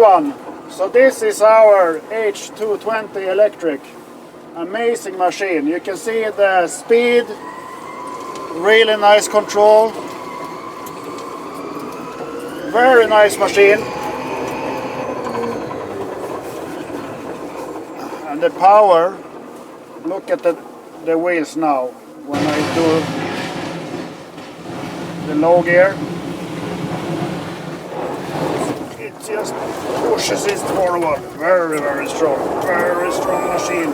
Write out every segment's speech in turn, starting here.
everyone, so this is our H220 electric. Amazing machine. You can see the speed, really nice control, very nice machine. And the power, look at the wheels now when I do the low gear. It just pushes it forward. Very, very strong machine.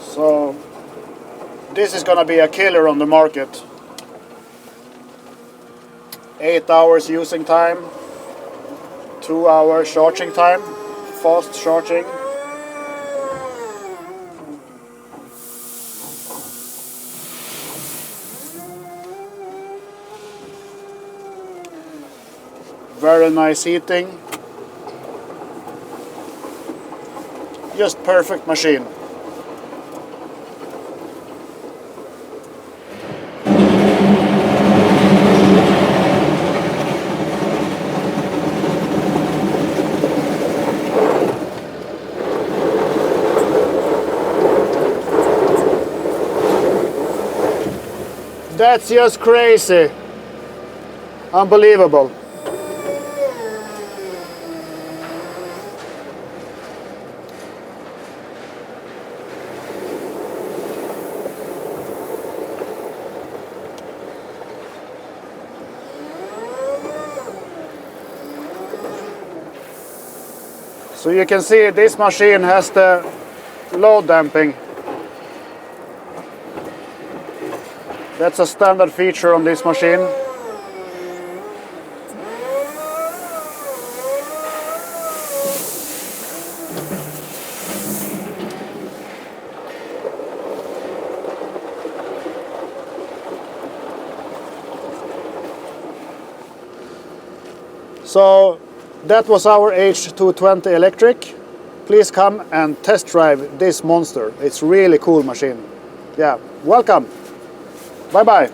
So this is gonna be a killer on the market. 8 hours using time, 2 hours charging time, fast charging. Very nice heating. Just perfect machine. That's just crazy. Unbelievable. So you can see this machine has the load damping. That's a standard feature on this machine. So that was our H220 electric. Please come and test drive this monster. It's really cool machine. Yeah, welcome. Bye bye.